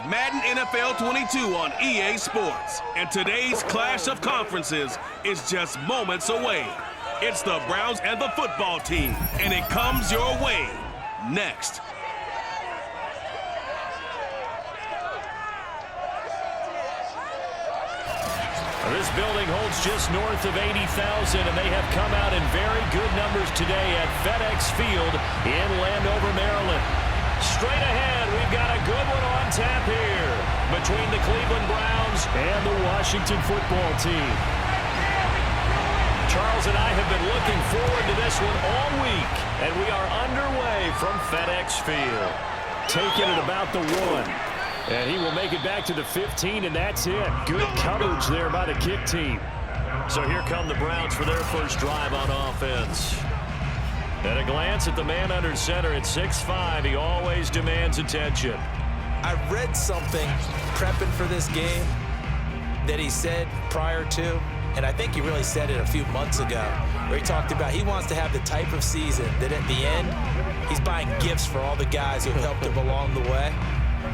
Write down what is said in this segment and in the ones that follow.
It's Madden NFL 22 on EA Sports, and today's clash of conferences is just moments away. It's the Browns and the football team, and it comes your way next. This building holds just north of 80,000, and they have come out in very good numbers today at FedEx Field in Landover, Maryland. Straight ahead, we've got a good one on tap here between the Cleveland Browns and the Washington football team. Charles and I have been looking forward to this one all week, and we are underway from FedEx Field. Taking it about the 1. And he will make it back to the 15, and that's it. Good coverage there by the kick team. So here come the Browns for their first drive on offense. At a glance at the man under center at 6'5", he always demands attention. I read something prepping for this game that he said prior to, and I think he really said it a few months ago, where he talked about he wants to have the type of season that at the end, he's buying gifts for all the guys who have helped him along the way.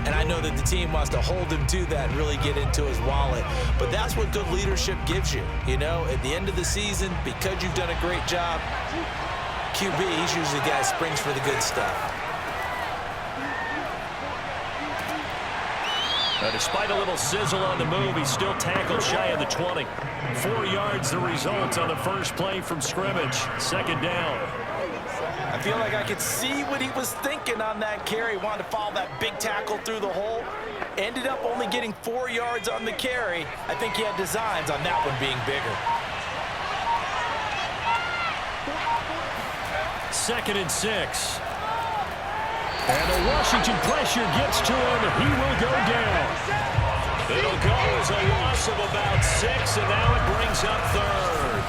And I know that the team wants to hold him to that and really get into his wallet. But that's what good leadership gives you. You know, at the end of the season, because you've done a great job, QB, he's usually the guy who springs for the good stuff. Now, despite a little sizzle on the move, he's still tackled shy of the 20. 4 yards the result on the first play from scrimmage. Second down. I feel like I could see what he was thinking on that carry. Wanted to follow that big tackle through the hole. Ended up only getting 4 yards on the carry. I think he had designs on that one being bigger. 2nd and 6. And the Washington pressure gets to him. He will go down. It'll go as a loss of about 6, and now it brings up 3rd.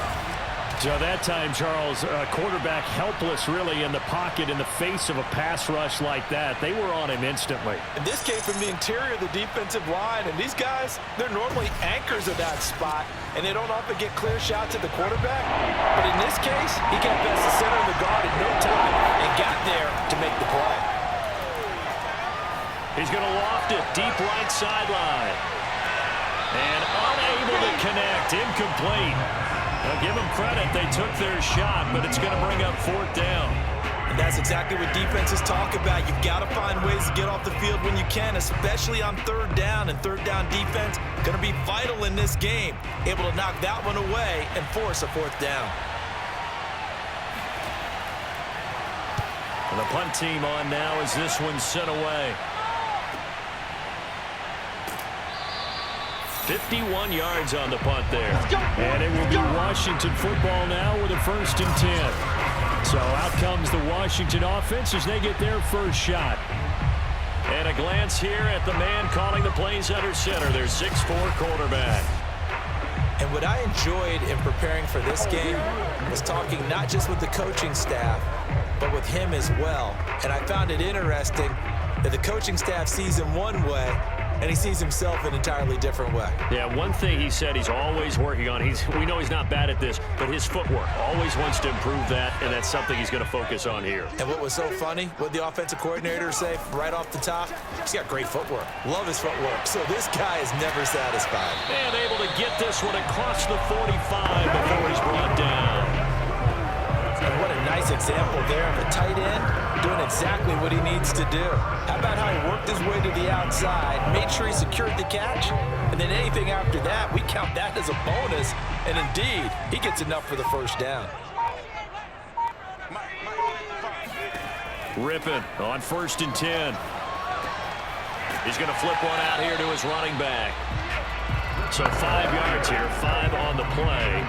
So that time, Charles, quarterback helpless really in the pocket in the face of a pass rush like that. They were on him instantly. And this came from the interior of the defensive line. And these guys, they're normally anchors of that spot, and they don't often get clear shots at the quarterback. But in this case, he got past the center of the guard in no time and got there to make the play. He's going to loft it deep right sideline. And unable to connect, incomplete. Well, give them credit. They took their shot, but it's going to bring up 4th down. And that's exactly what defenses talk about. You've got to find ways to get off the field when you can, especially on 3rd down. And 3rd down defense going to be vital in this game. Able to knock that one away and force a 4th down. And the punt team on now as this one's sent away. 51 yards on the punt there. And it will be Washington football now with a 1st and 10. So out comes the Washington offense as they get their first shot. And a glance here at the man calling the plays under center, their 6'4" quarterback. And what I enjoyed in preparing for this game was talking not just with the coaching staff, but with him as well. And I found it interesting that the coaching staff sees him one way, and he sees himself an entirely different way. Yeah, one thing he said he's always working on, we know he's not bad at this, but his footwork, always wants to improve that, and that's something he's going to focus on here. And what was so funny, what the offensive coordinator say right off the top, he's got great footwork. Love his footwork. So this guy is never satisfied. And able to get this one across the 45 before he's brought down. And what a nice example there of a tight end doing exactly what he needs to do. How about how he worked his way to the outside, made sure he secured the catch, and then anything after that, we count that as a bonus. And indeed, he gets enough for the 1st down. Rypien on 1st and 10. He's going to flip one out here to his running back. So 5 yards here, 5 on the play.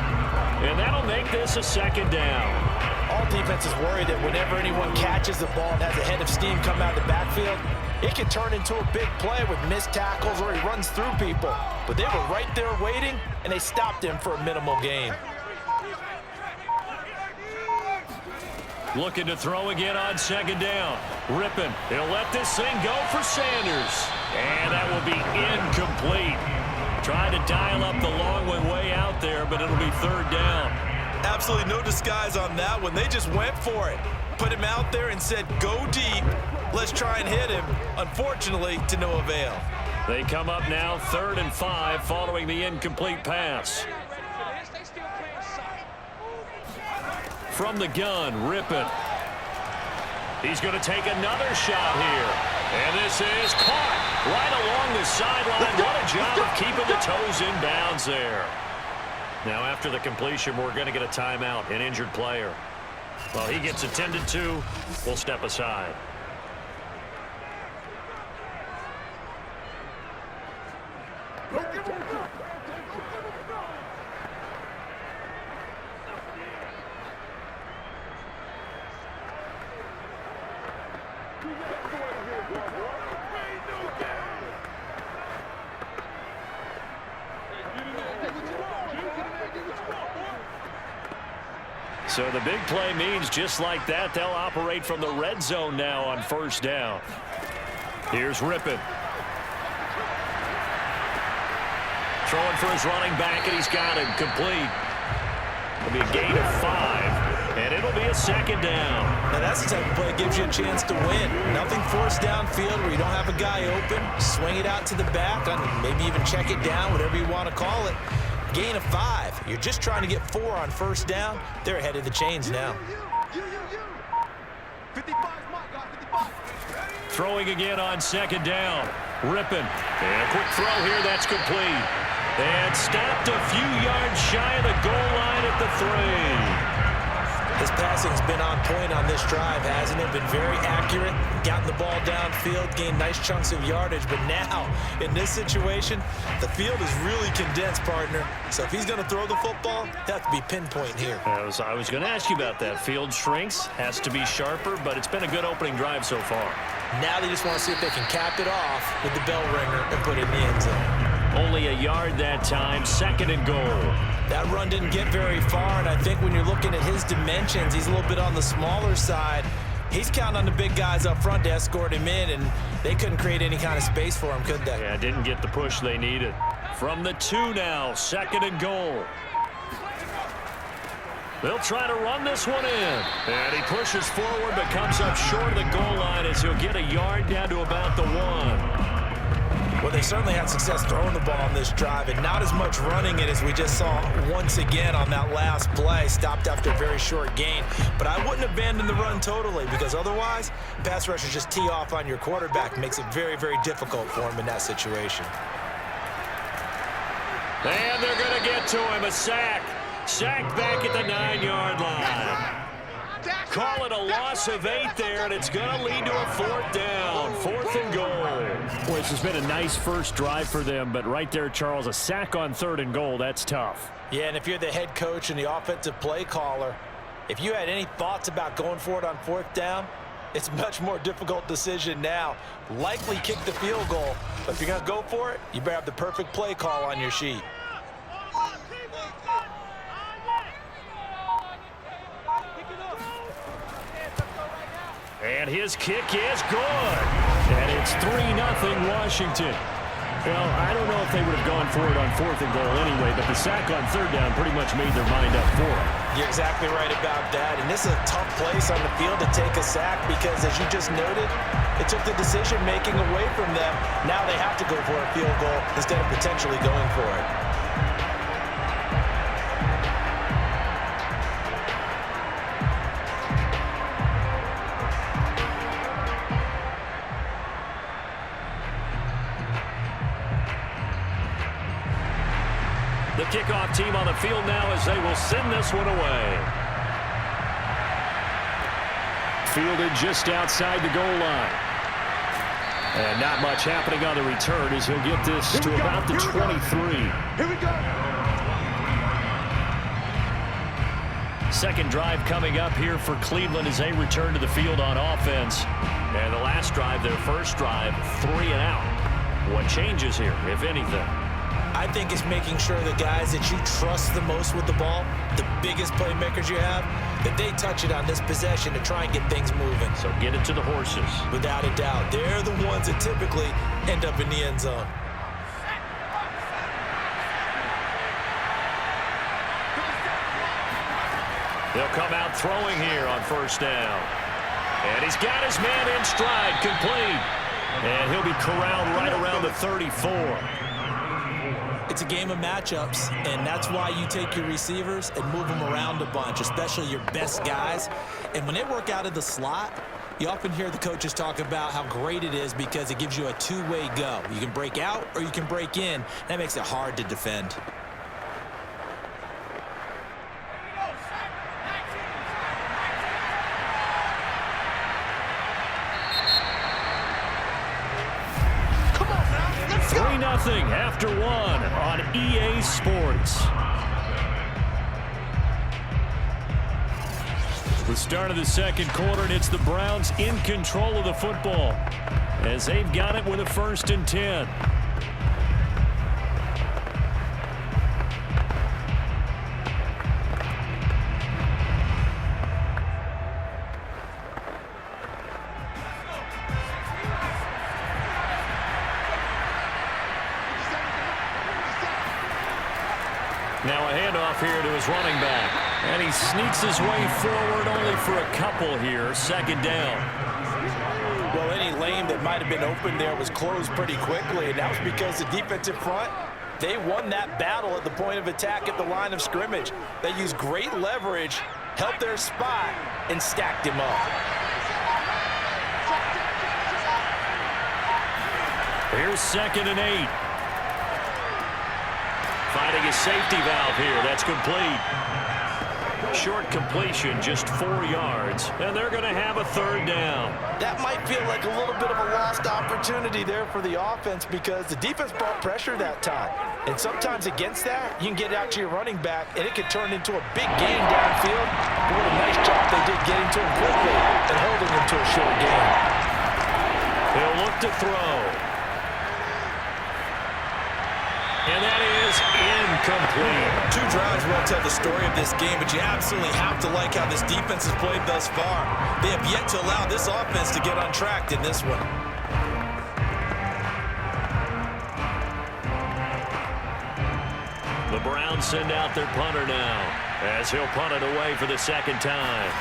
And that'll make this a 2nd down. All defenses worry that whenever anyone catches the ball and has a head of steam come out of the backfield, it can turn into a big play with missed tackles or he runs through people. But they were right there waiting, and they stopped him for a minimal gain. Looking to throw again on 2nd down. Rypien, he'll let this thing go for Sanders. And that will be incomplete. Trying to dial up the long one way out there, but it'll be 3rd down. Absolutely no disguise on that one. They just went for it. Put him out there and said, go deep. Let's try and hit him. Unfortunately, to no avail. They come up now 3rd and 5 following the incomplete pass. From the gun, Rypien. He's going to take another shot here. And this is caught right along the sideline. What a job of keeping the toes in bounds there. Now after the completion, we're going to get a timeout, an injured player. Well, he gets attended to. We'll step aside. So the big play means just like that, they'll operate from the red zone now on 1st down. Here's Rypien. Throwing for his running back, and he's got him complete. It'll be a gain of 5, and it'll be a 2nd down. Now that's the type of play that gives you a chance to win. Nothing forced downfield where you don't have a guy open. Swing it out to the back, maybe even check it down, whatever you want to call it. Gain of 5. You're just trying to get 4 on 1st down. They're ahead of the chains now. Throwing again on 2nd down. Rypien. And a quick throw here. That's complete. And stopped a few yards shy of the goal line at the 3. His passing's been on point on this drive, hasn't it? Been very accurate, gotten the ball downfield, gained nice chunks of yardage. But now, in this situation, the field is really condensed, partner. So if he's going to throw the football, he'll have to be pinpoint here. I was going to ask you about that. Field shrinks, has to be sharper, but it's been a good opening drive so far. Now they just want to see if they can cap it off with the bell ringer and put it in the end zone. Only a yard that time, 2nd and goal. That run didn't get very far, and I think when you're looking at his dimensions, he's a little bit on the smaller side. He's counting on the big guys up front to escort him in, and they couldn't create any kind of space for him, could they? Yeah, didn't get the push they needed. From the 2 now, 2nd and goal. They'll try to run this one in. And he pushes forward but comes up short of the goal line as he'll get a yard down to about the 1. Well, they certainly had success throwing the ball on this drive and not as much running it as we just saw once again on that last play. Stopped after a very short gain. But I wouldn't abandon the run totally because otherwise, pass rushers just tee off on your quarterback. Makes it very, very difficult for him in that situation. And they're going to get to him. A sack. Sacked back at the 9-yard line. Call it a loss of 8 there, and it's going to lead to a 4th down. 4th and goal. Boy, this has been a nice first drive for them, but right there, Charles, a sack on 3rd and goal, that's tough. Yeah, and if you're the head coach and the offensive play caller, if you had any thoughts about going for it on 4th down, it's a much more difficult decision now. Likely kick the field goal, but if you're going to go for it, you better have the perfect play call on your sheet. And his kick is good. And it's 3-0 Washington. Well, I don't know if they would have gone for it on 4th and goal anyway, but the sack on 3rd down pretty much made their mind up for it. You're exactly right about that. And this is a tough place on the field to take a sack because, as you just noted, it took the decision-making away from them. Now they have to go for a field goal instead of potentially going for it. The kickoff team on the field now as they will send this one away. Fielded just outside the goal line. And not much happening on the return as he'll get this to about the 23. Here we go. Second drive coming up here for Cleveland as they return to the field on offense. And the last drive, their first drive, 3 and out. What changes here, if anything? I think it's making sure the guys that you trust the most with the ball, the biggest playmakers you have, that they touch it on this possession to try and get things moving. So get it to the horses. Without a doubt. They're the ones that typically end up in the end zone. They'll come out throwing here on 1st down. And he's got his man in stride, complete. And he'll be corralled right around the 34. It's a game of matchups, and that's why you take your receivers and move them around a bunch, especially your best guys. And when they work out of the slot, you often hear the coaches talk about how great it is because it gives you a two-way go. You can break out or you can break in. That makes it hard to defend. Come on now, let's go. 3-0 after one on EA Sports. The start of the second quarter, and it's the Browns in control of the football as they've got it with a 1st and 10. Now a handoff here to his running back. And he sneaks his way forward only for a couple here. 2nd down. Well, any lane that might have been open there was closed pretty quickly, and that was because the defensive front, they won that battle at the point of attack at the line of scrimmage. They used great leverage, helped their spot, and stacked him up. Here's 2nd and 8. Finding a safety valve here. That's complete. Short completion, just 4 yards. And they're going to have a 3rd down. That might feel like a little bit of a lost opportunity there for the offense because the defense brought pressure that time. And sometimes against that, you can get out to your running back, and it could turn into a big gain downfield. But what a nice job they did getting to him quickly and holding him to a short gain. They'll look to throw. And that is incomplete. 2 drives won't tell the story of this game, but you absolutely have to like how this defense has played thus far. They have yet to allow this offense to get untracked in this one. The Browns send out their punter now as he'll punt it away for the 2nd time.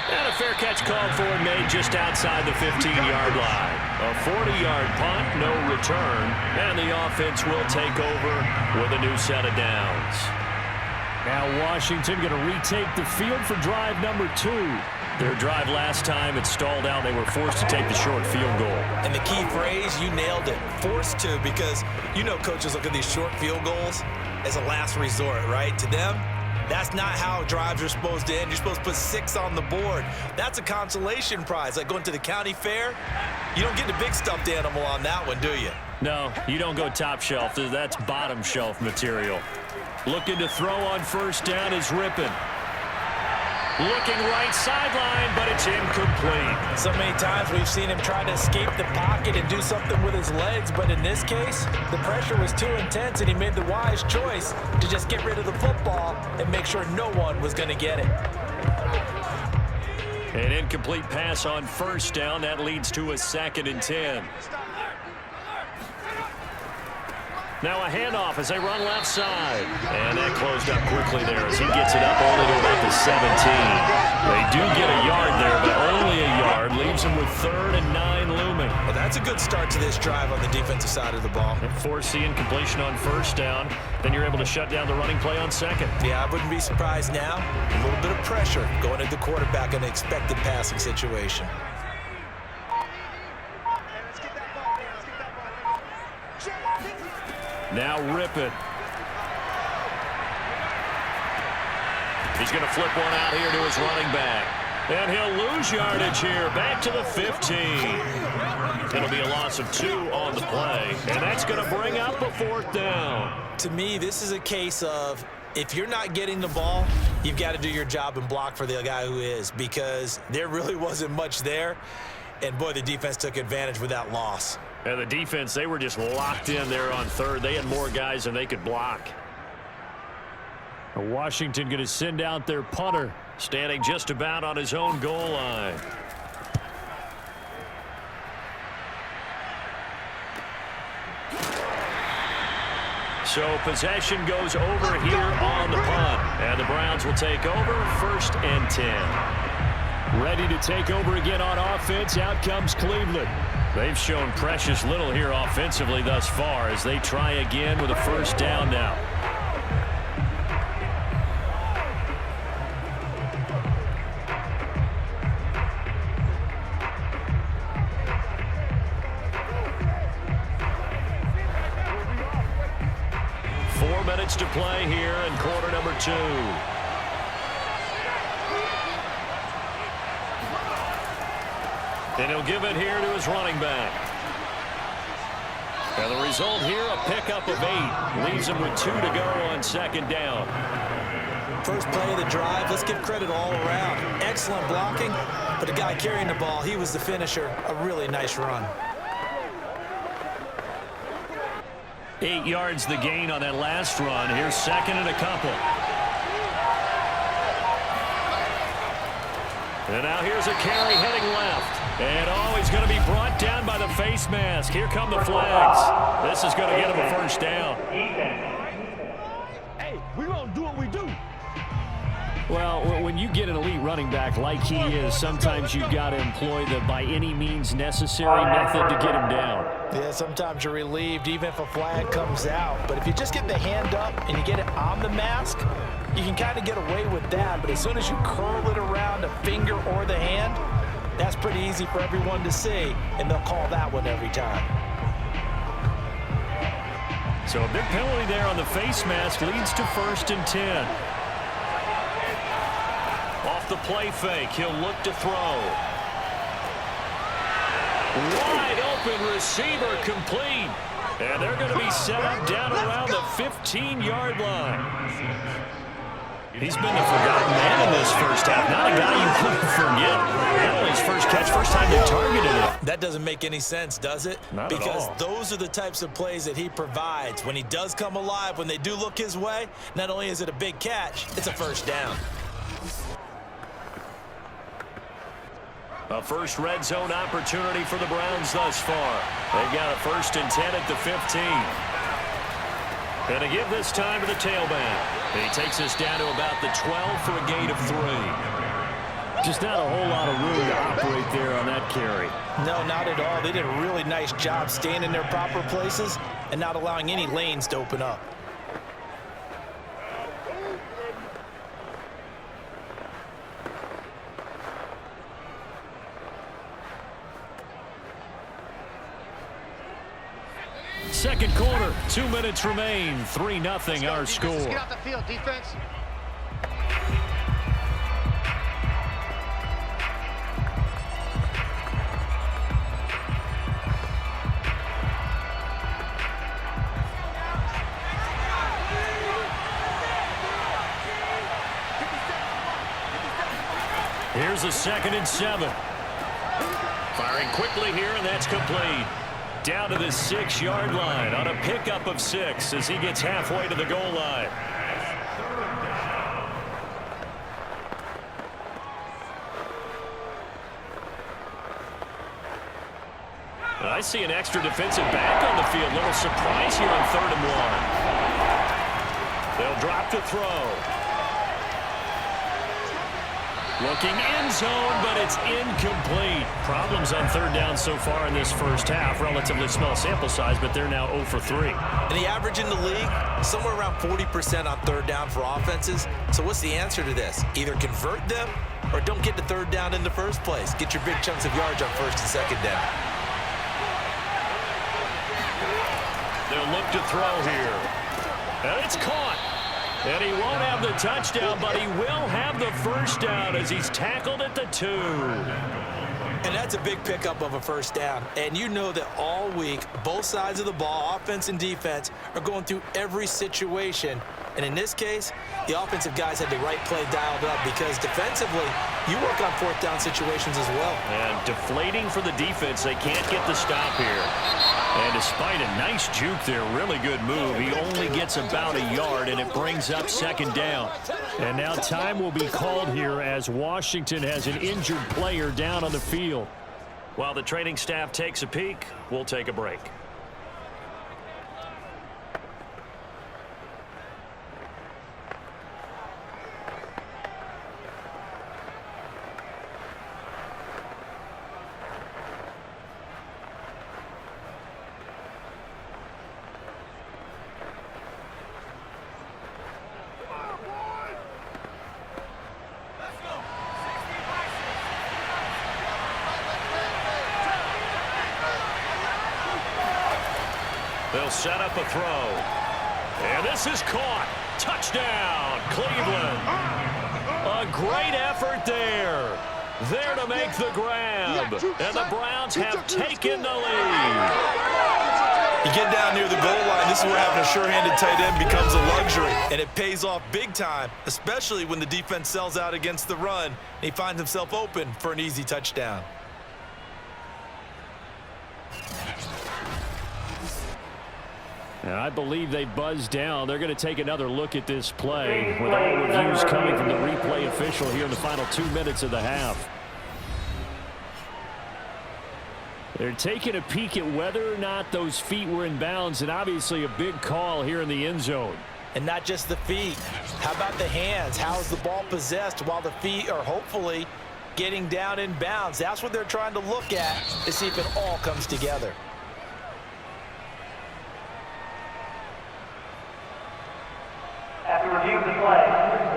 And a fair catch called for and made just outside the 15-yard line. A 40-yard punt, no return, and the offense will take over with a new set of downs. Now Washington going to retake the field for drive number 2. Their drive last time, it stalled out. They were forced to take the short field goal. And the key phrase, you nailed it, forced to, because you know coaches look at these short field goals as a last resort, right? To them, that's not how drives are supposed to end. You're supposed to put 6 on the board. That's a consolation prize. Like going to the county fair, you don't get the big stuffed animal on that one, do you? No, you don't go top shelf. That's bottom shelf material. Looking to throw on 1st down is Rypien. Looking right sideline, but it's incomplete. So many times we've seen him try to escape the pocket and do something with his legs, but in this case, the pressure was too intense, and he made the wise choice to just get rid of the football and make sure no one was going to get it. An incomplete pass on 1st down. That leads to a 2nd and 10. Now a handoff as they run left side. And that closed up quickly there as he gets it up only to about the 17. They do get a yard there, but only a yard. Leaves them with 3rd and 9 looming. Well, that's a good start to this drive on the defensive side of the ball. Force the incompletion on 1st down. Then you're able to shut down the running play on 2nd. Yeah, I wouldn't be surprised now. A little bit of pressure going at the quarterback in an expected passing situation. Now Rypien. He's going to flip one out here to his running back. And he'll lose yardage here. Back to the 15. It'll be a loss of 2 on the play. And that's going to bring up a 4th down. To me, this is a case of if you're not getting the ball, you've got to do your job and block for the guy who is, because there really wasn't much there. And, boy, the defense took advantage with that loss. And the defense, they were just locked in there on 3rd. They had more guys than they could block. Washington going to send out their punter, standing just about on his own goal line. So possession goes over here on the punt. And the Browns will take over 1st and 10. Ready to take over again on offense. Out comes Cleveland. They've shown precious little here offensively thus far as they try again with a first down now. To play here in quarter number 2. And he'll give it here to his running back. And the result here, a pickup of 8. Leaves him with 2 to go on second down. First play of the drive, let's give credit all around. Excellent blocking, but the guy carrying the ball, he was the finisher. A really nice run. 8 yards the gain on that last run. Here's second and a couple. And now here's a carry heading left. And he's going to be brought down by the face mask. Here come the flags. This is going to get him a first down. Hey, we're going to do what we do. Well, when you get an elite running back like he is, sometimes you've got to employ the by any means necessary method to get him down. Yeah, sometimes you're relieved even if a flag comes out. But if you just get the hand up and you get it on the mask, you can kind of get away with that. But as soon as you curl it around a finger or the hand, that's pretty easy for everyone to see, and they'll call that one every time. So a big penalty there on the face mask leads to 1st and 10. Off the play fake, he'll look to throw. Wide open receiver complete. And they're going to be set up down around the 15-yard line. He's been the forgotten man in this first half. Not a guy you could forget. Not only his first catch, first time they targeted him. That doesn't make any sense, does it? Not at all. Because those are the types of plays that he provides. When he does come alive, when they do look his way, not only is it a big catch, it's a first down. A first red zone opportunity for the Browns thus far. They've got a 1st and 10 at the 15. And to give this time to the tailback. He takes us down to about the 12 for a gain of 3. Just not a whole lot of room to operate there on that carry. No, not at all. They did a really nice job staying in their proper places and not allowing any lanes to open up. Second quarter, 2 minutes remain. 3-0 our score. Let's get off the field, defense. Here's a 2nd and 7. Firing quickly here, and that's complete. Down to the 6-yard line on a pickup of 6 as he gets halfway to the goal line. I see an extra defensive back on the field. Little surprise here on 3rd and 1. They'll drop to throw. Looking end zone, but it's incomplete. Problems on 3rd down so far in this first half. Relatively small sample size, but they're now 0 for 3. And the average in the league, somewhere around 40% on 3rd down for offenses. So what's the answer to this? Either convert them or don't get to 3rd down in the first place. Get your big chunks of yards on 1st and 2nd down. They'll look to throw here. And it's caught. And he won't have the touchdown, but he will have the first down as he's tackled at the 2. And that's a big pickup of a first down. And you know that all week, both sides of the ball, offense and defense, are going through every situation. And in this case, the offensive guys had the right play dialed up because defensively, you work on 4th down situations as well. And deflating for the defense, they can't get the stop here. And despite a nice juke there, really good move, he only gets about a yard, and it brings up 2nd down. And now time will be called here as Washington has an injured player down on the field. While the training staff takes a peek, we'll take a break. They'll set up a throw. And this is caught. Touchdown, Cleveland. A great effort there. There to make the grab. And the Browns have taken the lead. You get down near the goal line, this is where having a sure-handed tight end becomes a luxury. And it pays off big time, especially when the defense sells out against the run. And he finds himself open for an easy touchdown. And I believe they buzzed down. They're going to take another look at this play with all reviews coming from the replay official here in the final 2 minutes of the half. They're taking a peek at whether or not those feet were in bounds, and obviously a big call here in the end zone. And not just the feet. How about the hands? How is the ball possessed while the feet are hopefully getting down in bounds? That's what they're trying to look at to see if it all comes together. After reviewing the play,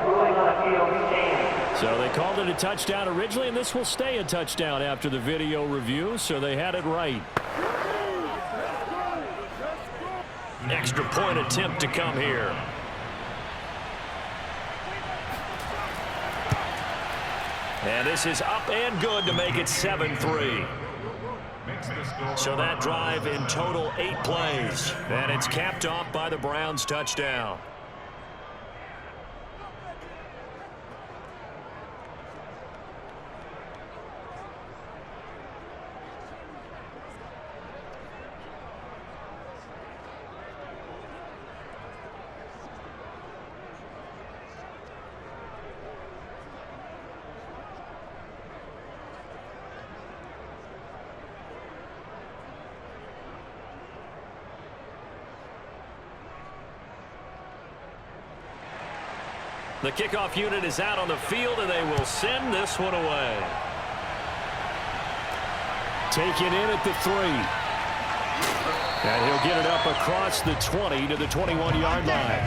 ruling on a field stands. So they called it a touchdown originally, and this will stay a touchdown after the video review, so they had it right. Extra point attempt to come here. And this is up and good to make it 7-3. So that drive in total 8 plays. And it's capped off by the Browns touchdown. The kickoff unit is out on the field, and they will send this one away. Taken in at the 3. And he'll get it up across the 20 to the 21-yard line.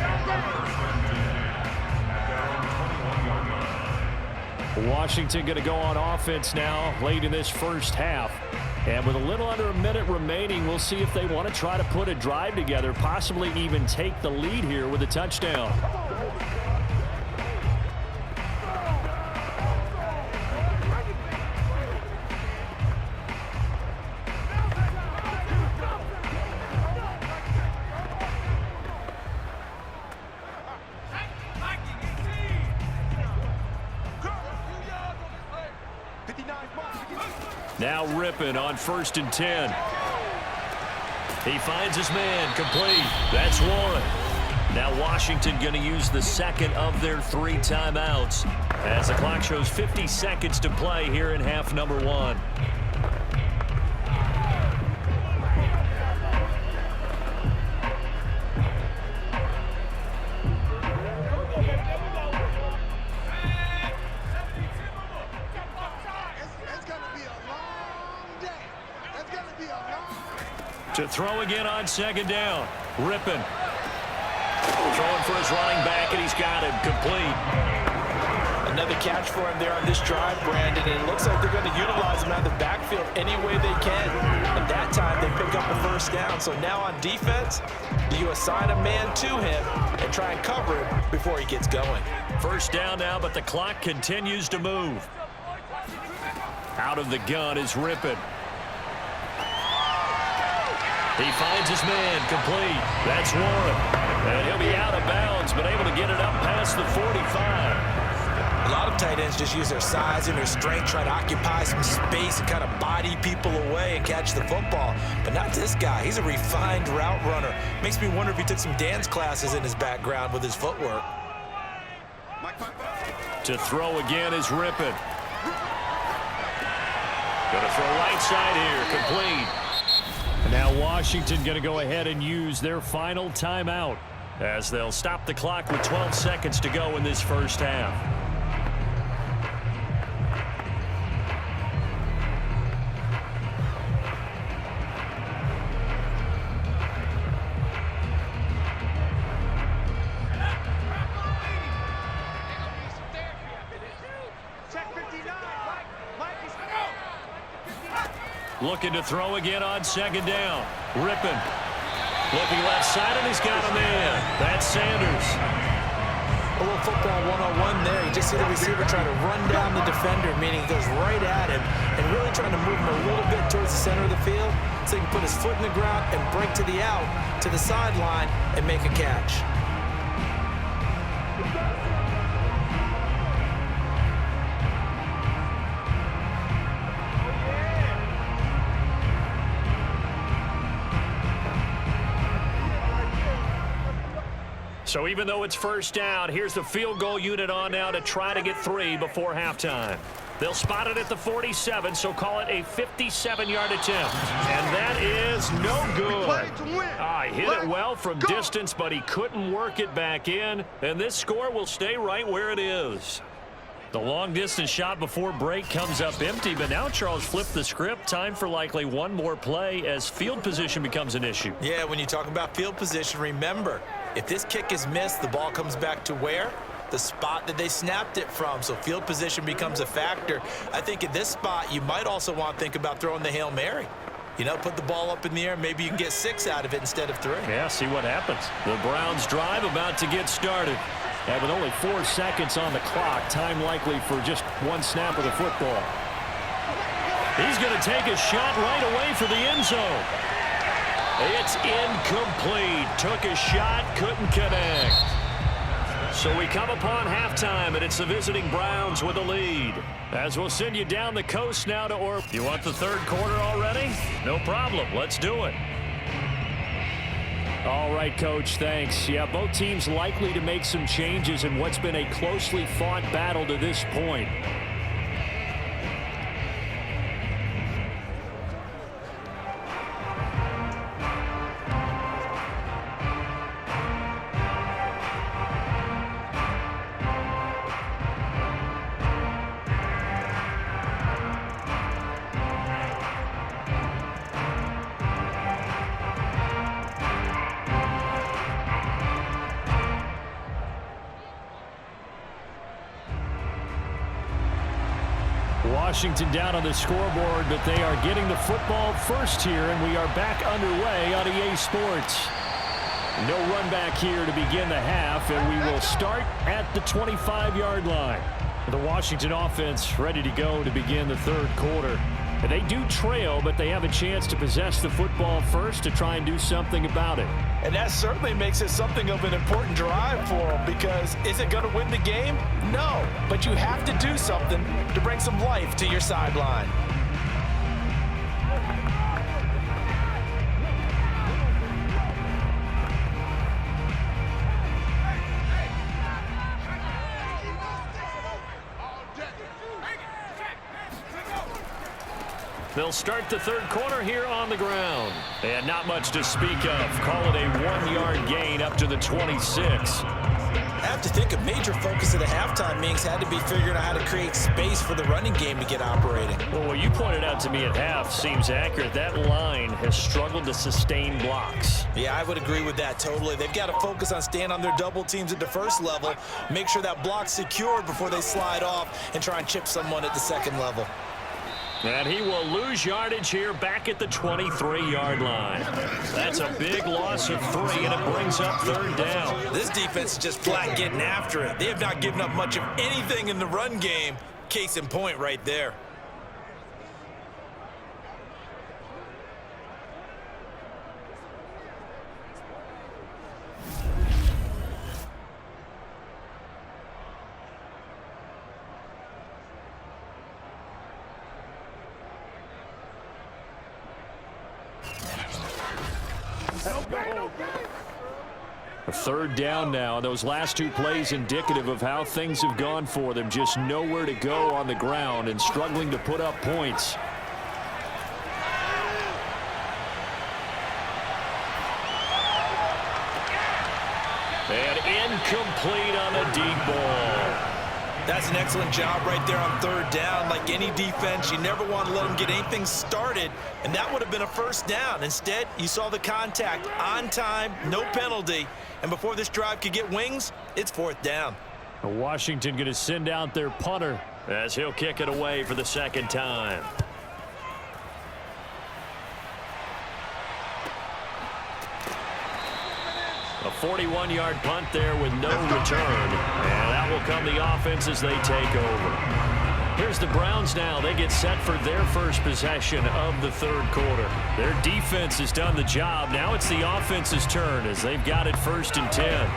Washington going to go on offense now late in this first half. And with a little under a minute remaining, we'll see if they want to try to put a drive together, possibly even take the lead here with a touchdown. Now Rypien on 1st and 10. He finds his man, complete. That's one. Now Washington going to use the second of their 3 timeouts as the clock shows 50 seconds to play here in half number 1. To throw again on 2nd down. Rypien throwing for his running back, and he's got him complete. Another catch for him there on this drive, Brandon, and it looks like they're going to utilize him out of the backfield any way they can. At that time, they pick up a 1st down. So now on defense, do you assign a man to him and try and cover him before he gets going? 1st down now, but the clock continues to move. Out of the gun is Rypien. He finds his man, complete. That's one. And he'll be out of bounds, but able to get it up past the 45. A lot of tight ends just use their size and their strength, try to occupy some space and kind of body people away and catch the football. But not this guy. He's a refined route runner. Makes me wonder if he took some dance classes in his background with his footwork. To throw again is Rypien. Going to throw right side here, complete. Now Washington going to go ahead and use their final timeout as they'll stop the clock with 12 seconds to go in this first half. Looking to throw again on 2nd down. Rypien. Looking left side, and he's got a man. That's Sanders. A little football one-on-one there. You just see the receiver try to run down the defender, meaning he goes right at him and really trying to move him a little bit towards the center of the field so he can put his foot in the ground and break to the out, to the sideline, and make a catch. So even though it's first down, here's the field goal unit on now to try to get 3 before halftime. They'll spot it at the 47, so call it a 57-yard attempt. And that is no good. He hit it well from distance, but he couldn't work it back in. And this score will stay right where it is. The long-distance shot before break comes up empty, but now Charles flipped the script. Time for likely one more play as field position becomes an issue. Yeah, when you talk about field position, remember, if this kick is missed, the ball comes back to where? The spot that they snapped it from. So field position becomes a factor. I think at this spot, you might also want to think about throwing the Hail Mary. You know, put the ball up in the air. Maybe you can get 6 out of it instead of 3. Yeah, see what happens. The Browns drive about to get started. And with only 4 seconds on the clock, time likely for just one snap of the football. He's going to take a shot right away for the end zone. It's incomplete. Took a shot, couldn't connect. So we come upon halftime, and it's the visiting Browns with a lead. As we'll send you down the coast now to Ervins. You want the third quarter already? No problem. Let's do it. All right, Coach, thanks. Yeah, both teams likely to make some changes in what's been a closely fought battle to this point. Washington down on the scoreboard, but they are getting the football first here, and we are back underway on EA Sports. No run back here to begin the half, and we will start at the 25-yard line. The Washington offense ready to go to begin the third quarter. And they do trail, but they have a chance to possess the football first to try and do something about it. And that certainly makes it something of an important drive for them, because is it going to win the game? No, but you have to do something to bring some life to your sideline. They'll start the third quarter here on the ground. And not much to speak of. Call it a 1-yard gain up to the 26. I have to think a major focus of the halftime meetings had to be figuring out how to create space for the running game to get operating. Well, what you pointed out to me at half seems accurate. That line has struggled to sustain blocks. Yeah, I would agree with that totally. They've got to focus on staying on their double teams at the first level, make sure that block's secured before they slide off and try and chip someone at the second level. And he will lose yardage here back at the 23-yard line. That's a big loss of 3, and it brings up third down. This defense is just flat getting after it. They have not given up much of anything in the run game. Case in point right there. A third down now. Those last 2 plays indicative of how things have gone for them. Just nowhere to go on the ground and struggling to put up points. And incomplete on the deep ball. That's an excellent job right there on third down. Like any defense, you never want to let them get anything started, and that would have been a first down. Instead, you saw the contact on time, no penalty, and before this drive could get wings, it's fourth down. Washington going to send out their punter as he'll kick it away for the second time. 41-yard punt there with no return. And that will come the offense as they take over. Here's the Browns now. They get set for their first possession of the third quarter. Their defense has done the job. Now it's the offense's turn as they've got it 1st and 10.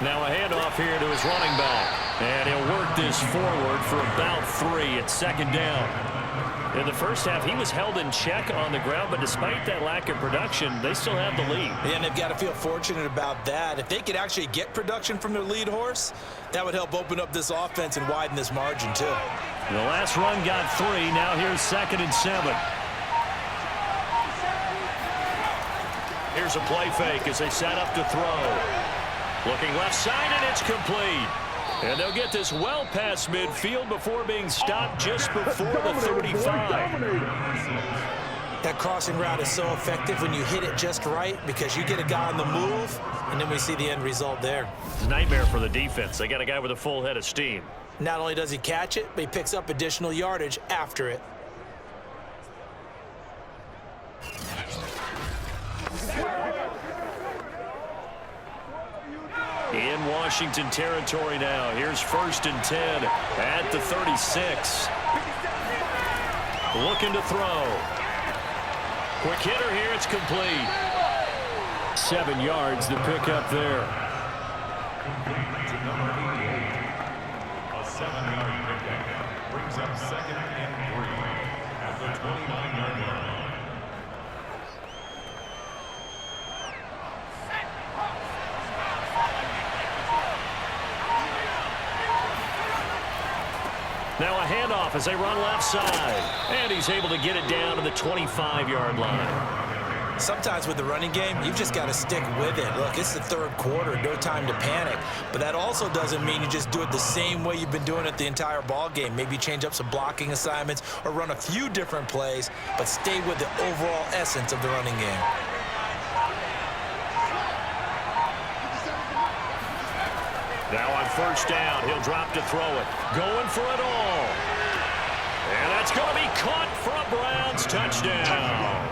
Now a handoff here to his running back. And he'll work this forward for about 3 at 2nd down. In the first half, he was held in check on the ground, but despite that lack of production, they still have the lead. And they've got to feel fortunate about that. If they could actually get production from their lead horse, that would help open up this offense and widen this margin, too. The last run got 3. Now here's 2nd and 7. Here's a play fake as they set up to throw. Looking left side, and it's complete. And they'll get this well past midfield before being stopped just before the 35. That crossing route is so effective when you hit it just right because you get a guy on the move, and then we see the end result there. It's a nightmare for the defense. They got a guy with a full head of steam. Not only does he catch it, but he picks up additional yardage after it. In Washington territory now. Here's 1st and 10 at the 36. Looking to throw. Quick hitter here. It's complete. 7 yards to pick up there. A 7-yard pickup brings up 2nd and 3 at the 29-yard line. Now a handoff as they run left side. And he's able to get it down to the 25-yard line. Sometimes with the running game, you've just got to stick with it. Look, it's the 3rd quarter, no time to panic. But that also doesn't mean you just do it the same way you've been doing it the entire ball game. Maybe change up some blocking assignments or run a few different plays, but stay with the overall essence of the running game. Now on 1st down, he'll drop to throw it. Going for it all. And that's going to be caught for a Browns touchdown.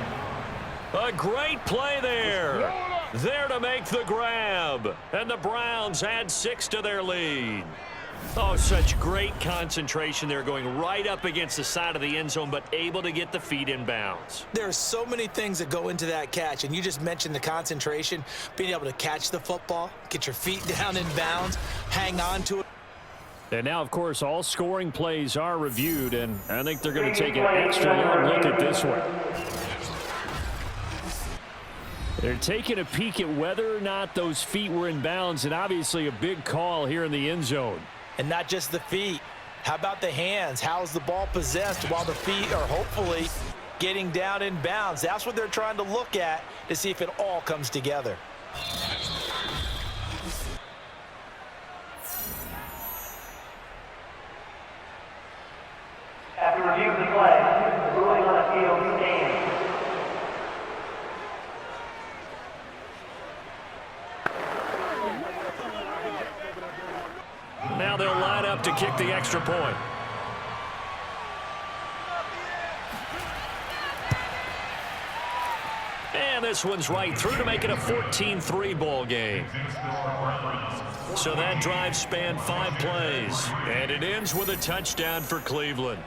A great play there. There to make the grab. And the Browns add 6 to their lead. Oh, such great concentration there, going right up against the side of the end zone, but able to get the feet in bounds. There are so many things that go into that catch, and you just mentioned the concentration, being able to catch the football, get your feet down in bounds, hang on to it. And now, of course, all scoring plays are reviewed, and I think they're going to take an extra long look at this one. They're taking a peek at whether or not those feet were in bounds, and obviously a big call here in the end zone. And not just the feet. How about the hands? How's the ball possessed while the feet are hopefully getting down in bounds? That's what they're trying to look at to see if it all comes together. After review of the play, ruling on appeal stands. Now they'll line up to kick the extra point. And this one's right through to make it a 14-3 ball game. So that drive spanned 5 plays. And it ends with a touchdown for Cleveland.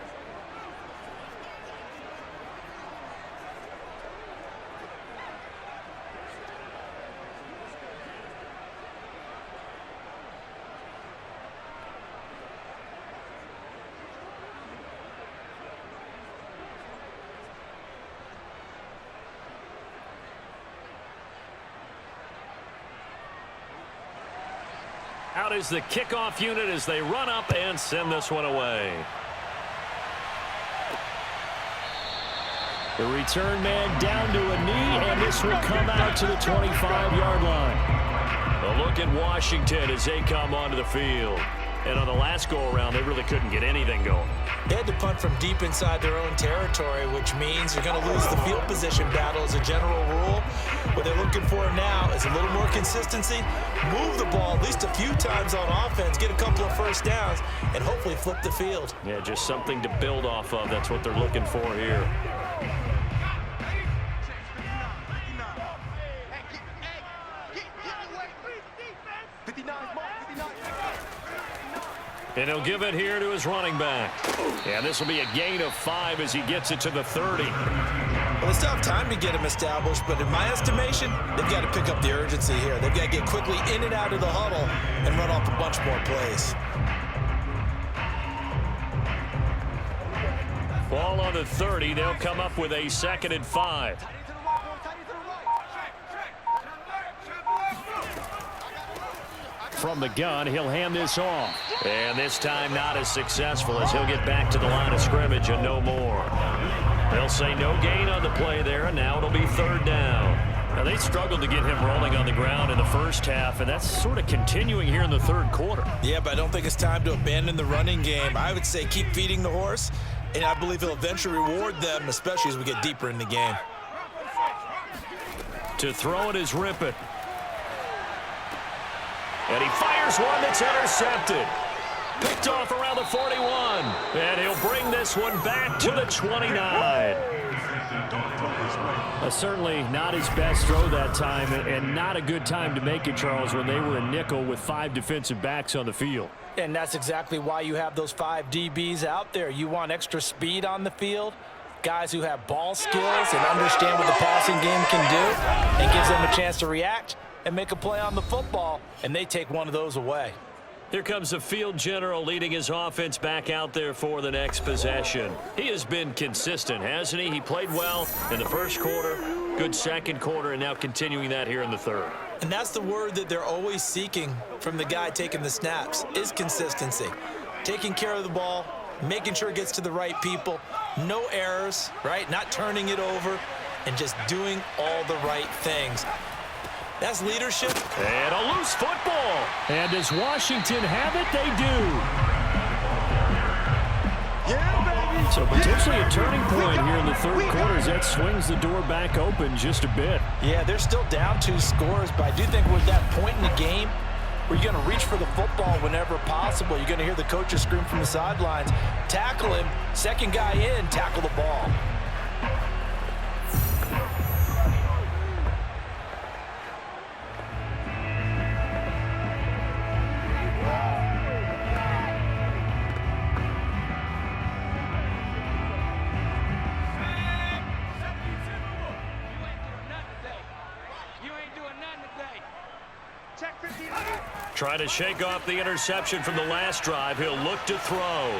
Out is the kickoff unit as they run up and send this one away. The return man down to a knee, and this will come out to the 25-yard line. A look at Washington as they come onto the field. And on the last go-around, they really couldn't get anything going. They had to punt from deep inside their own territory, which means you're going to lose the field position battle as a general rule. What they're looking for now is a little more consistency, move the ball at least a few times on offense, get a couple of first downs, and hopefully flip the field. Yeah, just something to build off of. That's what they're looking for here. And he'll give it here to his running back. And this will be a gain of 5 as he gets it to the 30. Well, they still have time to get him established, but in my estimation, they've got to pick up the urgency here. They've got to get quickly in and out of the huddle and run off a bunch more plays. Ball on the 30. They'll come up with a 2nd and 5. From the gun, he'll hand this off. And this time not as successful as he'll get back to the line of scrimmage and no more. They'll say no gain on the play there, and now it'll be 3rd down. Now, they struggled to get him rolling on the ground in the first half, and that's sort of continuing here in the 3rd quarter. Yeah, but I don't think it's time to abandon the running game. I would say keep feeding the horse, and I believe he'll eventually reward them, especially as we get deeper in the game. To throw it is Rypien. And he fires one that's intercepted. Picked off around the 41. And he'll bring this one back to the 29. Certainly not his best throw that time, and not a good time to make it, Charles, when they were a nickel with 5 defensive backs on the field. And that's exactly why you have those 5 DBs out there. You want extra speed on the field, guys who have ball skills and understand what the passing game can do, and gives them a chance to react and make a play on the football, and they take one of those away. Here comes the field general leading his offense back out there for the next possession. He has been consistent, hasn't he? He played well in the first quarter, good second quarter, and now continuing that here in the 3rd. And that's the word that they're always seeking from the guy taking the snaps, is consistency. Taking care of the ball, making sure it gets to the right people, no errors, right? Not turning it over, and just doing all the right things. That's leadership. And a loose football. And does Washington have it? They do. Yeah, baby. So potentially a turning point here in the 3rd quarter as that swings the door back open just a bit. Yeah, they're still down 2 scores, but I do think we're at that point in the game where you're going to reach for the football whenever possible. You're going to hear the coaches scream from the sidelines, tackle him, second guy in, tackle the ball. Trying to shake off the interception from the last drive. He'll look to throw.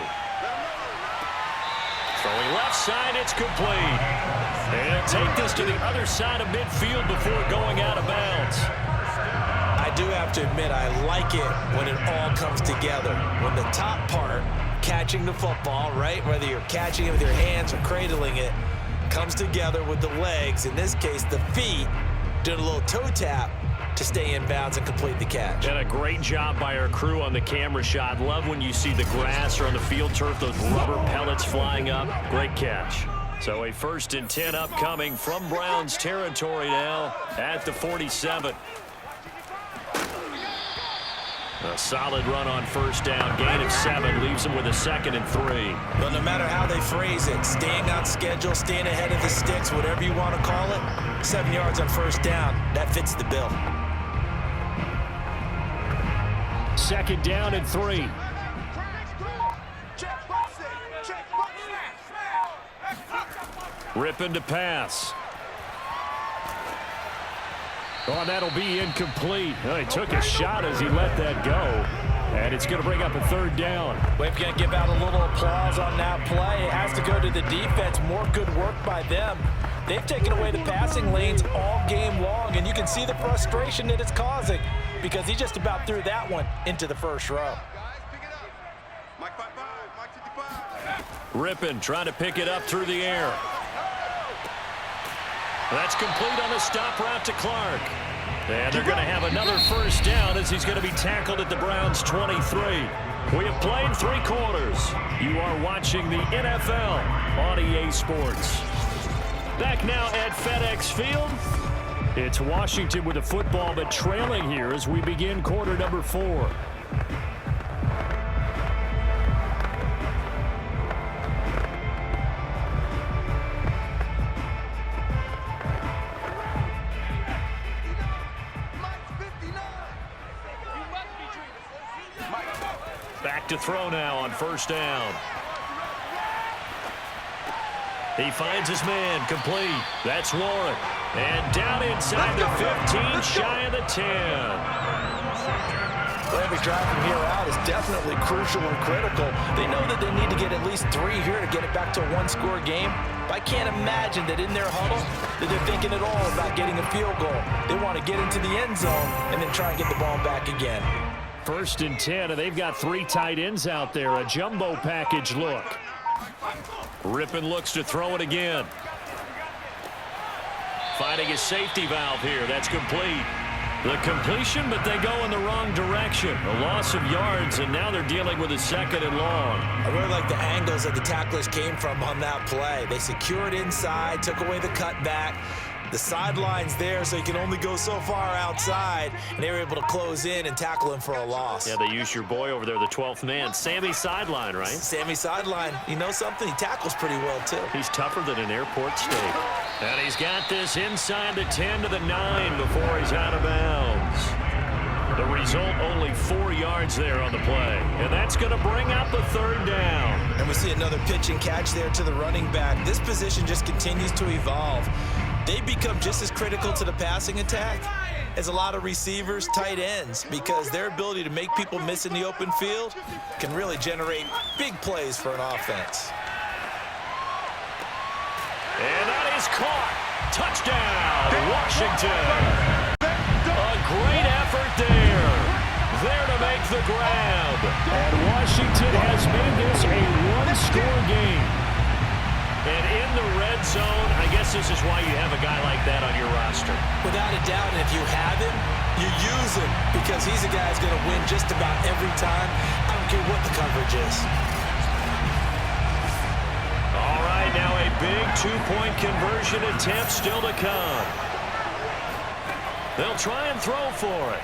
Throwing left side, it's complete. And he'll take this to the other side of midfield before going out of bounds. I do have to admit, I like it when it all comes together. When the top part, catching the football, right, whether you're catching it with your hands or cradling it, comes together with the legs, in this case the feet, doing a little toe tap to stay in bounds and complete the catch. And a great job by our crew on the camera shot. Love when you see the grass or on the field turf, those rubber pellets flying up. Great catch. So a 1st and 10 upcoming from Browns territory now at the 47. A solid run on 1st down. Gain of 7 leaves them with a 2nd and 3. But no matter how they phrase it, staying on schedule, staying ahead of the sticks, whatever you want to call it, 7 yards on 1st down, that fits the bill. 2nd down and 3. Rypien to pass. Oh, that'll be incomplete. Well, he took a shot as he let that go. And it's going to bring up a 3rd down. We're going to give out a little applause on that play. It has to go to the defense. More good work by them. They've taken away the passing lanes all game long, and you can see the frustration that it's causing because he just about threw that one into the 1st row. Rypien trying to pick it up through the air. That's complete on the stop route to Clark. And they're going to have another first down as he's going to be tackled at the Browns' 23. We have played 3 quarters. You are watching the NFL on EA Sports. Back now at FedEx Field. It's Washington with the football, but trailing here as we begin quarter number 4. Back to throw now on first down. He finds his man, complete. That's Warren. And down inside the 15, shy of the 10. Well, every drive from here out is definitely crucial and critical. They know that they need to get at least 3 here to get it back to a 1-score game. But I can't imagine that in their huddle that they're thinking at all about getting a field goal. They want to get into the end zone and then try and get the ball back again. 1st and 10, and they've got 3 tight ends out there. A jumbo package look. Rypien looks to throw it again. Finding a safety valve here. That's complete. The completion, but they go in the wrong direction. A loss of yards, and now they're dealing with a 2nd and long. I really like the angles that the tacklers came from on that play. They secured inside, took away the cutback. The sideline's there, so you can only go so far outside, and they were able to close in and tackle him for a loss. Yeah, they used your boy over there, the 12th man. Sammy Sideline, right? Sammy Sideline. You know something? He tackles pretty well, too. He's tougher than an airport steak. And he's got this inside the 10 to the 9 before he's out of bounds. The result, only 4 yards there on the play. And that's going to bring up a 3rd down. And we see another pitch and catch there to the running back. This position just continues to evolve. They become just as critical to the passing attack as a lot of receivers, tight ends, because their ability to make people miss in the open field can really generate big plays for an offense. And that is caught. Touchdown, Washington. A great effort there. There to make the grab. And Washington has made this a 1-score game. And in the red zone, I guess this is why you have a guy like that on your roster. Without a doubt, and if you have him, you use him because he's a guy who's going to win just about every time. I don't care what the coverage is. All right, now a big 2-point conversion attempt still to come. They'll try and throw for it.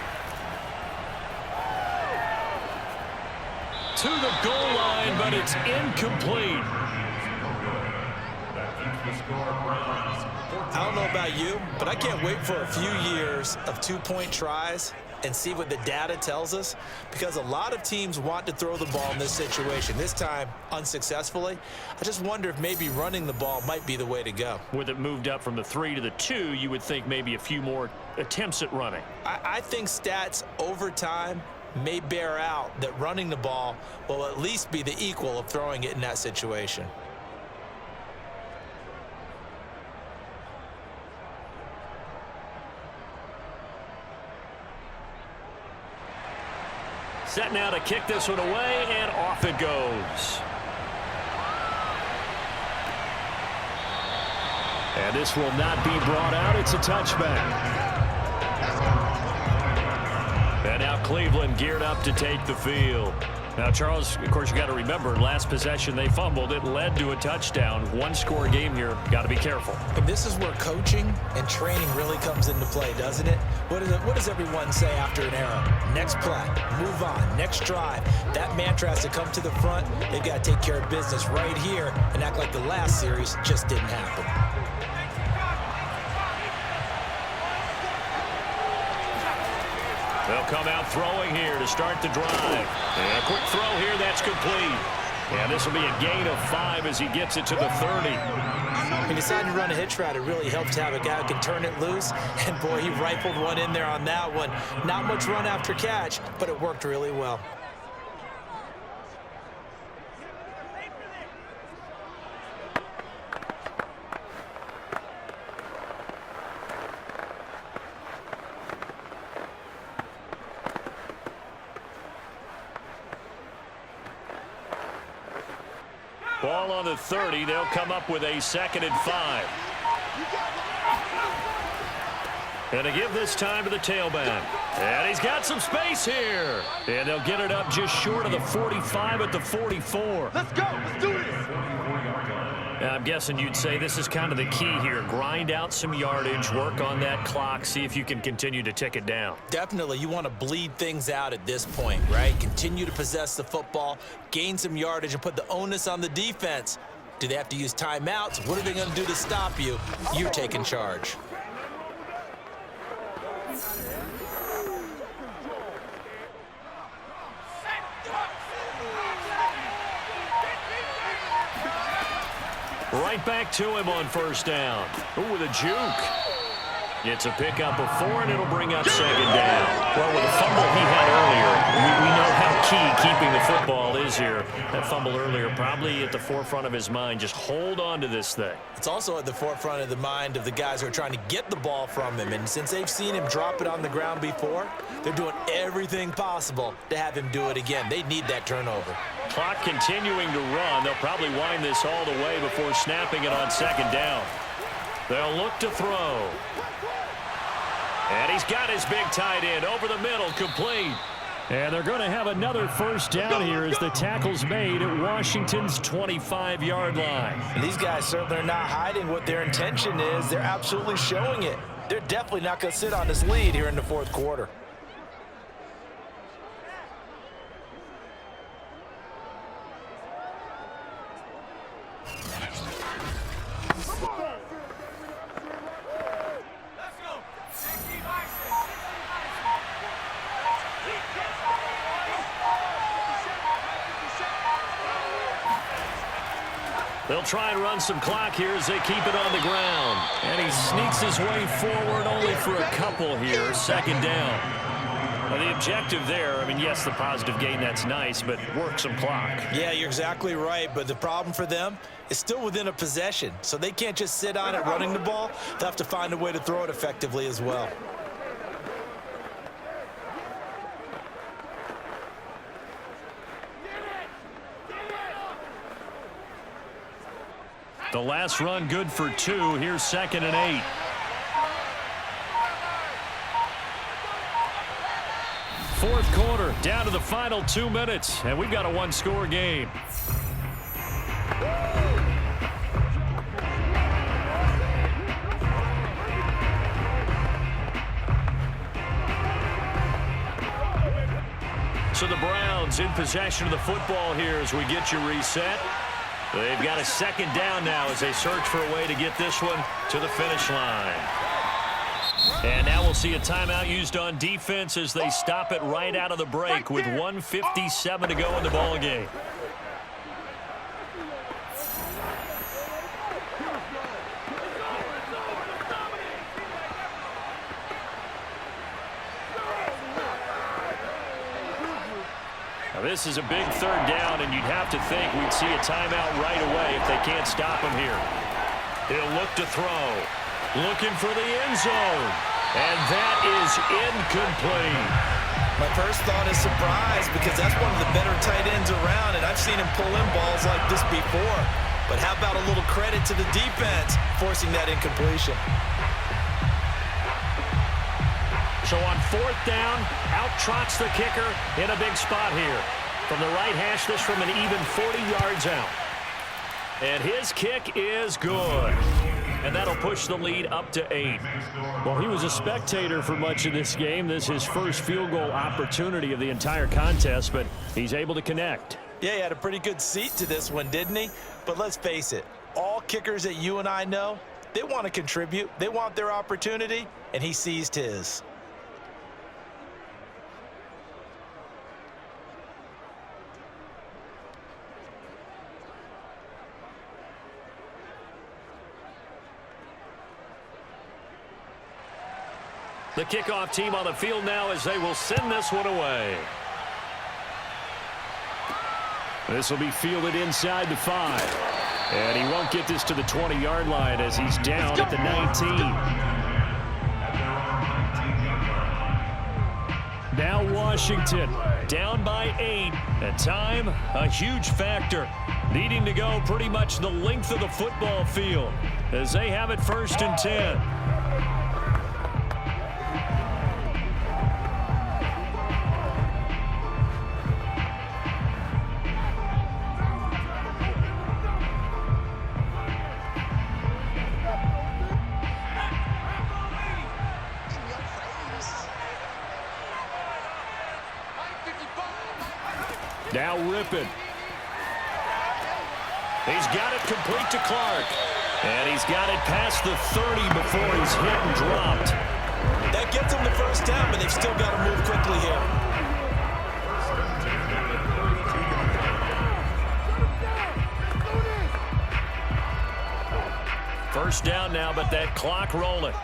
To the goal line, but it's incomplete. I don't know about you, but I can't wait for a few years of 2-point tries and see what the data tells us, because a lot of teams want to throw the ball in this situation. This time, unsuccessfully. I just wonder if maybe running the ball might be the way to go. With it moved up from the 3 to the 2, you would think maybe a few more attempts at running. I think stats over time may bear out that running the ball will at least be the equal of throwing it in that situation. Set now to kick this one away, and off it goes. And this will not be brought out. It's a touchback. And now Cleveland geared up to take the field. Now, Charles, of course, you got to remember, last possession they fumbled. It led to a touchdown. 1-score game here. Got to be careful. And this is where coaching and training really comes into play, doesn't it? What does everyone say after an error? Next play, move on, next drive. That mantra has to come to the front. They've got to take care of business right here and act like the last series just didn't happen. They'll come out throwing here to start the drive. And a quick throw here, that's complete. And this will be a gain of 5 as he gets it to the 30. He decided to run a hitch route. It really helps to have a guy who can turn it loose. And, boy, he rifled one in there on that one. Not much run after catch, but it worked really well. Ball on the 30. They'll come up with a 2nd and 5. And to give this time to the tailback. And he's got some space here. And they'll get it up just short of the 45 at the 44. Let's go. Let's do this. I'm guessing you'd say this is kind of the key here. Grind out some yardage, work on that clock, see if you can continue to tick it down. Definitely, you want to bleed things out at this point, right? Continue to possess the football, gain some yardage, and put the onus on the defense. Do they have to use timeouts? What are they going to do to stop you? You're taking charge. Right back to him on first down. Ooh, with a juke. It's a pickup of 4, and it'll bring up second down. Well, with the fumble he had earlier, we know how key keeping the football is here. That fumble earlier probably at the forefront of his mind. Just hold on to this thing. It's also at the forefront of the mind of the guys who are trying to get the ball from him. And since they've seen him drop it on the ground before, they're doing everything possible to have him do it again. They need that turnover. Clock continuing to run. They'll probably wind this all the way before snapping it on second down. They'll look to throw. And he's got his big tight end over the middle, complete. And they're going to have another first down here as the tackle's made at Washington's 25-yard line. And these guys certainly are not hiding what their intention is. They're absolutely showing it. They're definitely not going to sit on this lead here in the fourth quarter. They'll try and run some clock here as they keep it on the ground. And he sneaks his way forward only for a couple here. Second down. Well, the objective there, I mean, yes, the positive gain, that's nice, but work some clock. Yeah, you're exactly right. But the problem for them is still within a possession. So they can't just sit on it running the ball. They'll have to find a way to throw it effectively as well. The last run good for 2. Here's 2nd and 8. Fourth quarter, down to the final 2 minutes, and we've got a one-score game. So the Browns in possession of the football here as we get you reset. They've got a second down now as they search for a way to get this one to the finish line. And now we'll see a timeout used on defense as they stop it right out of the break with 1:57 to go in the ball game. This is a big third down, and you'd have to think we'd see a timeout right away if they can't stop him here. He'll look to throw. Looking for the end zone. And that is incomplete. My first thought is surprise because that's one of the better tight ends around, and I've seen him pull in balls like this before. But how about a little credit to the defense forcing that incompletion? So on fourth down, out trots the kicker in a big spot here. From the right hash, this from an even 40 yards out. And his kick is good. And that'll push the lead up to 8. Well, he was a spectator for much of this game. This is his first field goal opportunity of the entire contest, but he's able to connect. Yeah, he had a pretty good seat to this one, didn't he? But let's face it, all kickers that you and I know, they want to contribute. They want their opportunity, and he seized his. The kickoff team on the field now as they will send this one away. This will be fielded inside the 5. And he won't get this to the 20-yard line as he's down at the 19. Now Washington down by 8. And time, a huge factor. Needing to go pretty much the length of the football field as they have it 1st and 10. Now Rypien. He's got it complete to Clark. And he's got it past the 30 before he's hit and dropped. That gets them the first down, but they've still got to move quickly here. First down now, but that clock rolling.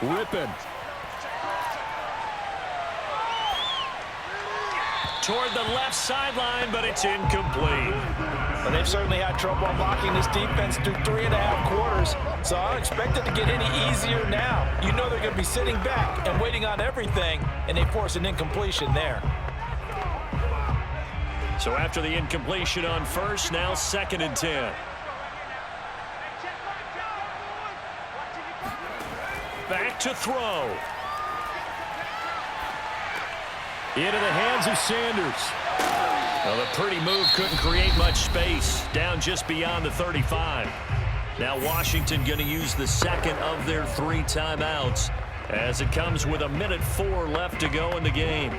Rypien. Toward the left sideline, but it's incomplete. Well, they've certainly had trouble unlocking this defense through 3.5 quarters, so I don't expect it to get any easier now. You know they're going to be sitting back and waiting on everything, and they force an incompletion there. So after the incompletion on first, now 2nd and 10. Back to throw. Into the hands of Sanders. Well, the pretty move couldn't create much space. Down just beyond the 35. Now Washington going to use the second of their 3 timeouts as it comes with 1:04 left to go in the game.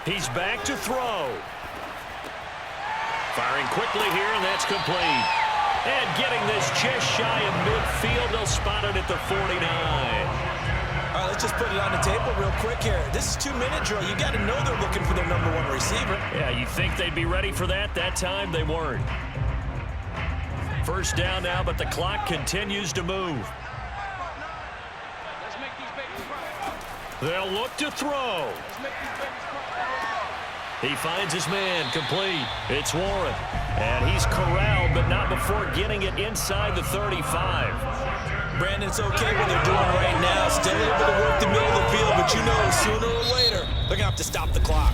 He's back to throw. Firing quickly here, and that's complete. And getting this just shy of midfield, they'll spot it at the 49. All right, let's just put it on the table real quick here. This is 2-minute drill. You got to know they're looking for their #1 receiver. Yeah, you think they'd be ready for that? That time they weren't. First down now, but the clock continues to move. They'll look to throw. He finds his man, complete. It's Warren. And he's corralled, but not before getting it inside the 35. Brandon, it's okay what they're doing right now. Still able to work the middle of the field, but you know sooner or later they're going to have to stop the clock.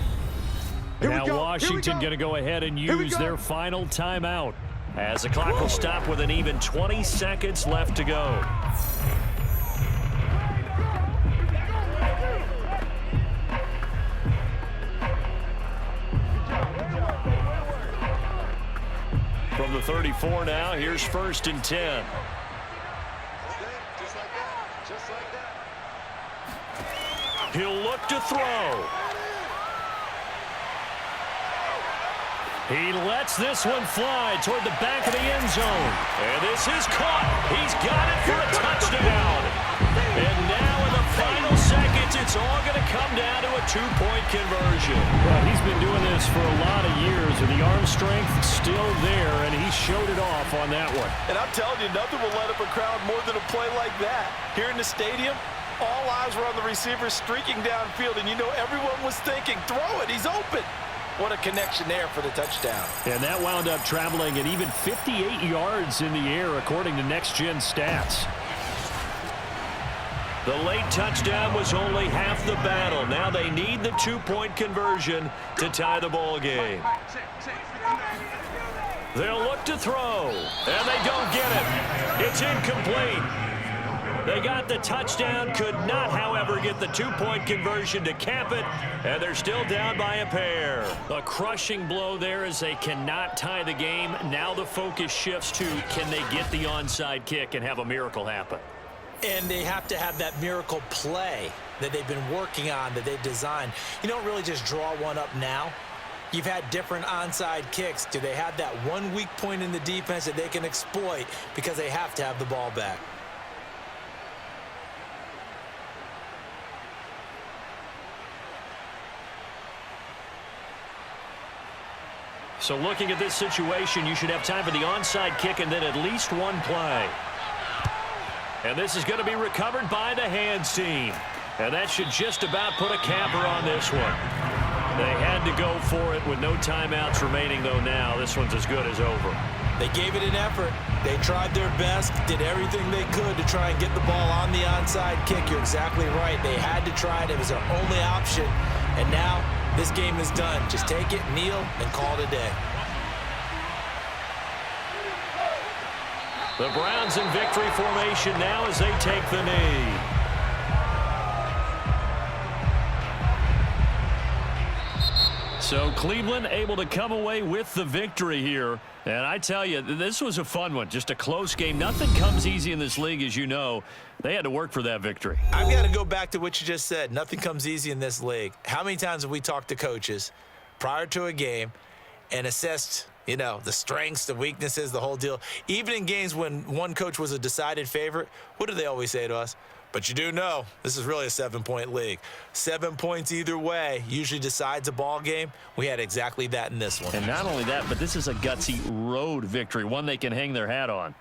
Now Washington going to go ahead and use their final timeout as the clock will stop with an even 20 seconds left to go. From the 34 now, here's 1st and 10. He'll look to throw. He lets this one fly toward the back of the end zone. And this is caught. He's got it for a touchdown. And now in the final seconds, it's all going to come down to a 2-point conversion. Well, he's been doing this for a lot of years, and the arm strength still there, and he showed it off on that one. And I'm telling you, nothing will light up a crowd more than a play like that. Here in the stadium, all eyes were on the receiver streaking downfield, and you know everyone was thinking, throw it, he's open. What a connection there for the touchdown. And that wound up traveling at even 58 yards in the air, according to Next Gen Stats. The late touchdown was only half the battle. Now they need the 2-point conversion to tie the ball game. They'll look to throw, and they don't get it. It's incomplete. They got the touchdown, could not, however, get the 2-point conversion to cap it, and they're still down by a pair. A crushing blow there as they cannot tie the game. Now the focus shifts to, can they get the onside kick and have a miracle happen? And they have to have that miracle play that they've been working on, that they've designed. You don't really just draw one up now. You've had different onside kicks. Do they have that one weak point in the defense that they can exploit because they have to have the ball back? So looking at this situation, you should have time for the onside kick and then at least one play. And this is going to be recovered by the hands team. And that should just about put a capper on this one. They had to go for it with no timeouts remaining, though now this one's as good as over. They gave it an effort. They tried their best, did everything they could to try and get the ball on the onside kick. You're exactly right. They had to try it. It was their only option. And now this game is done. Just take it, kneel, and call it a day. The Browns in victory formation now as they take the knee. So Cleveland able to come away with the victory here. And I tell you, this was a fun one. Just a close game. Nothing comes easy in this league, as you know. They had to work for that victory. I've got to go back to what you just said. Nothing comes easy in this league. How many times have we talked to coaches prior to a game and assessed, you know, the strengths, the weaknesses, the whole deal? Even in games when one coach was a decided favorite, what do they always say to us? But you do know this is really a 7-point league. 7 points either way usually decides a ball game. We had exactly that in this one. And not only that, but this is a gutsy road victory, one they can hang their hat on.